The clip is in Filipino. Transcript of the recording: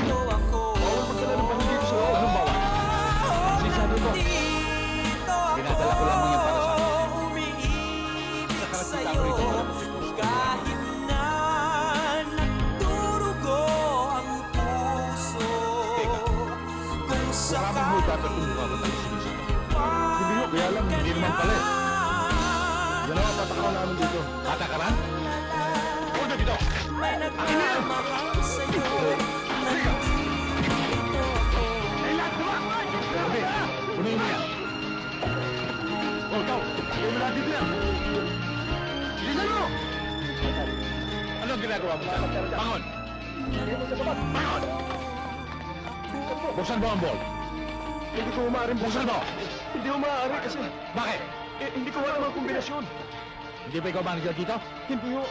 Bawal magdala ng baril dito sa loob. Anong bawal? Sinasabi ko. Dinadala ko lamang yan para sa akin. Sa kalagkita ko rito, wala mo si kahit na nagdurugo ang puso. Teka. Kung Maraming mo dapat kung mukha ko tayo sinisita. Hindi ko, kaya lang, hindi naman pala eh. Yan ang patakaran namin dito. Patakaran? Huwag na dito! may nagmamahal sa'yo. Halika! Eh, lahat naman! Sabi, punuin mo yan. Oh, ikaw! Kayo mo lahat dito yan! Bilisan mo! Ano ang ginagawa mo? Bangon! Bangon! Buksan mo ang ball. Hindi ko maaaring buksan mo! Hindi ko maaari kasi... Bakit? Hindi ko alam ang kombinasyon. Hindi ba ikaw manager dito? Hindi ko...